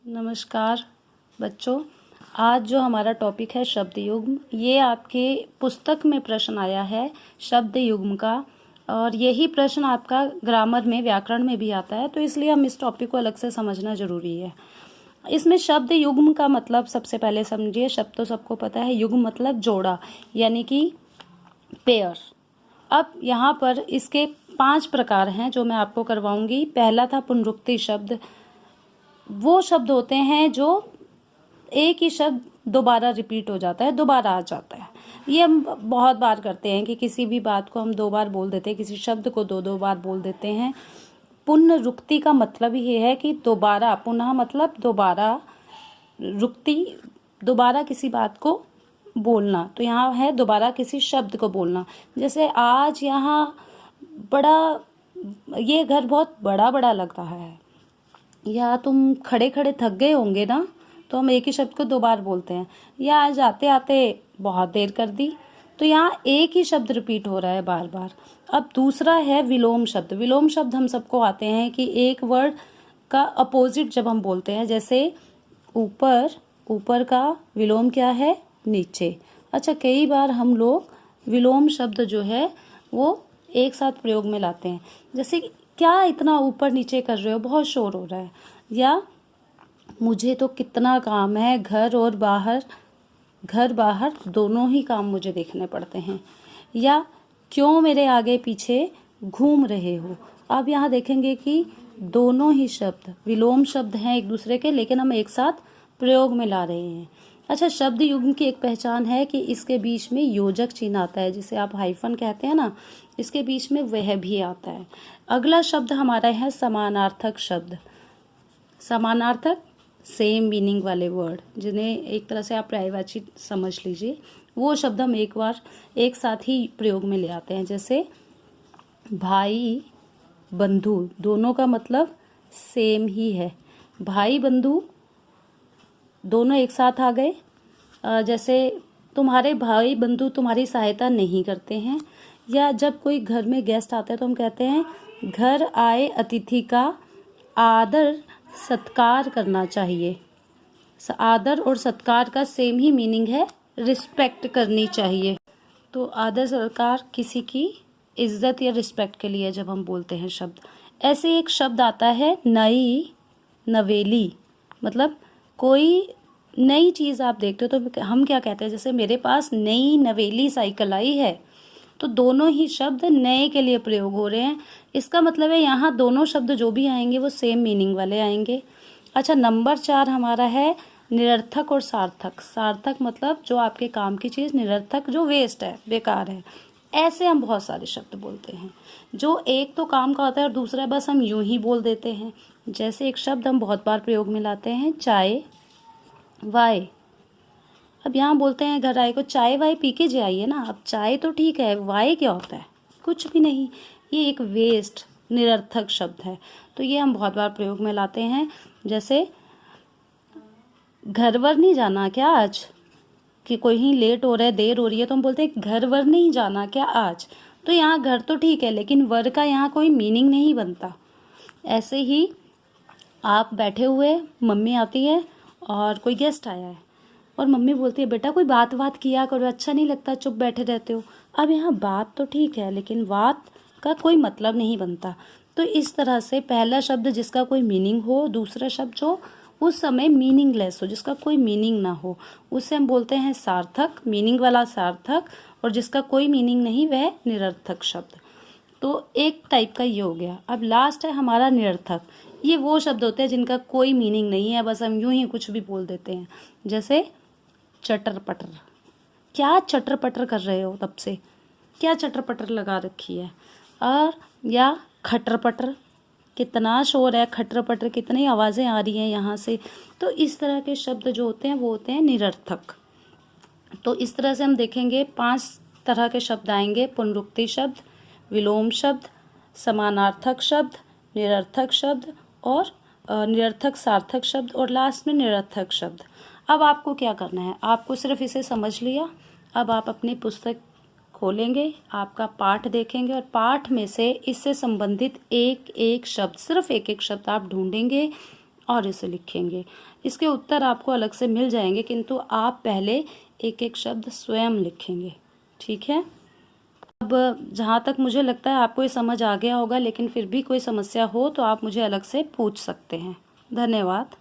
नमस्कार बच्चों। आज जो हमारा टॉपिक है शब्द युग्म, ये आपके पुस्तक में प्रश्न आया है शब्द युग्म का, और यही प्रश्न आपका ग्रामर में, व्याकरण में भी आता है, तो इसलिए हम इस टॉपिक को अलग से समझना जरूरी है। इसमें शब्द युग्म का मतलब सबसे पहले समझिए। शब्द तो सबको पता है, युग्म मतलब जोड़ा, यानी कि पेयर। अब यहाँ पर इसके 5 प्रकार हैं जो मैं आपको करवाऊंगी। पहला था पुनरुक्ति शब्द। वो शब्द होते हैं जो एक ही शब्द दोबारा रिपीट हो जाता है, दोबारा आ जाता है। ये हम बहुत बार करते हैं कि किसी भी बात को हम 2 बार बोल देते हैं, किसी शब्द को 2-2 बार बोल देते हैं। पुनरुक्ति का मतलब ये है कि दोबारा, पुनः मतलब दोबारा, रुक्ति दोबारा किसी बात को बोलना। तो यहाँ है दोबारा किसी शब्द को बोलना। जैसे आज यहाँ बड़ा, ये घर बहुत बड़ा बड़ा लग रहा है, या तुम खड़े खड़े थक गए होंगे ना, तो हम एक ही शब्द को 2 बार बोलते हैं। या आज आते आते बहुत देर कर दी, तो यहाँ एक ही शब्द रिपीट हो रहा है बार बार। अब दूसरा है विलोम शब्द। विलोम शब्द हम सबको आते हैं कि एक वर्ड का अपोजिट जब हम बोलते हैं, जैसे ऊपर, ऊपर का विलोम क्या है? नीचे। अच्छा, कई बार हम लोग विलोम शब्द जो है वो एक साथ प्रयोग में लाते हैं, जैसे क्या इतना ऊपर नीचे कर रहे हो, बहुत शोर हो रहा है। या मुझे तो कितना काम है, घर और बाहर, घर बाहर दोनों ही काम मुझे देखने पड़ते हैं। या क्यों मेरे आगे पीछे घूम रहे हो। अब यहाँ देखेंगे कि दोनों ही शब्द विलोम शब्द हैं एक दूसरे के, लेकिन हम एक साथ प्रयोग में ला रहे हैं। अच्छा, शब्द युग्म की एक पहचान है कि इसके बीच में योजक चिन्ह आता है, जिसे आप हाइफन कहते हैं ना, इसके बीच में वह भी आता है। अगला शब्द हमारा है समानार्थक शब्द। समानार्थक, सेम मीनिंग वाले वर्ड, जिन्हें एक तरह से आप पर्यायवाची समझ लीजिए, वो शब्द हम एक बार एक साथ ही प्रयोग में ले आते हैं। जैसे भाई बंधु, दोनों का मतलब सेम ही है। भाई बंधु दोनों एक साथ आ गए। जैसे तुम्हारे भाई बंधु तुम्हारी सहायता नहीं करते हैं। या जब कोई घर में गेस्ट आता है तो हम कहते हैं घर आए अतिथि का आदर सत्कार करना चाहिए। आदर और सत्कार का सेम ही मीनिंग है, रिस्पेक्ट करनी चाहिए। तो आदर सत्कार किसी की इज्जत या रिस्पेक्ट के लिए जब हम बोलते हैं शब्द। ऐसे एक शब्द आता है नई, नवेली, मतलब कोई नई चीज़ आप देखते हो तो हम क्या कहते हैं, जैसे मेरे पास नई नवेली साइकिल आई है, तो दोनों ही शब्द नए के लिए प्रयोग हो रहे हैं। इसका मतलब है यहाँ दोनों शब्द जो भी आएंगे वो सेम मीनिंग वाले आएंगे। अच्छा, नंबर 4 हमारा है निरर्थक और सार्थक। सार्थक मतलब जो आपके काम की चीज़, निरर्थक जो वेस्ट है, बेकार है। ऐसे हम बहुत सारे शब्द बोलते हैं जो एक तो काम का होता है और दूसरा बस हम यूं ही बोल देते हैं। जैसे एक शब्द हम बहुत बार प्रयोग में लाते हैं, चाय वाय। अब यहाँ बोलते हैं घर आए को चाय वाय पी के जाइए ना। अब चाय तो ठीक है, वाय क्या होता है? कुछ भी नहीं, ये एक वेस्ट निरर्थक शब्द है। तो ये हम बहुत बार प्रयोग में लाते हैं। जैसे घर वर नहीं जाना क्या आज, कि कोई ही लेट हो रहा है, देर हो रही है, तो हम बोलते हैं घर वर नहीं जाना क्या आज। तो यहाँ घर तो ठीक है, लेकिन वर का यहाँ कोई मीनिंग नहीं बनता। ऐसे ही आप बैठे हुए, मम्मी आती है और कोई गेस्ट आया है और मम्मी बोलती है बेटा कोई बात किया करो, अच्छा नहीं लगता चुप बैठे रहते हो। अब यहाँ बात तो ठीक है, लेकिन बात का कोई मतलब नहीं बनता। तो इस तरह से पहला शब्द जिसका कोई मीनिंग हो, दूसरा शब्द जो उस समय मीनिंगलेस हो, जिसका कोई मीनिंग ना हो, उसे हम बोलते हैं सार्थक, मीनिंग वाला सार्थक, और जिसका कोई मीनिंग नहीं वह निरर्थक शब्द। तो एक टाइप का ये हो गया। अब लास्ट है हमारा निरर्थक। ये वो शब्द होते हैं जिनका कोई मीनिंग नहीं है, बस हम यूं ही कुछ भी बोल देते हैं। जैसे चटर पटर, क्या चटर पटर कर रहे हो तब से, क्या चटर पटर लगा रखी है। और या खटर पटर, कितना शोर है, खटर पटर कितनी आवाज़ें आ रही हैं यहाँ से। तो इस तरह के शब्द जो होते हैं वो होते हैं निरर्थक। तो इस तरह से हम देखेंगे 5 तरह के शब्द आएंगे: पुनरुक्ति शब्द, विलोम शब्द, समानार्थक शब्द, निरर्थक शब्द और निरर्थक सार्थक शब्द, और लास्ट में निरर्थक शब्द। अब आपको क्या करना है, आपको सिर्फ इसे समझ लिया। अब आप अपनी पुस्तक खोलेंगे, आपका पाठ देखेंगे और पाठ में से इससे संबंधित एक एक शब्द, सिर्फ एक एक शब्द आप ढूंढेंगे और इसे लिखेंगे। इसके उत्तर आपको अलग से मिल जाएंगे, किंतु आप पहले एक एक शब्द स्वयं लिखेंगे। ठीक है। अब जहाँ तक मुझे लगता है आपको ये समझ आ गया होगा, लेकिन फिर भी कोई समस्या हो तो आप मुझे अलग से पूछ सकते हैं। धन्यवाद।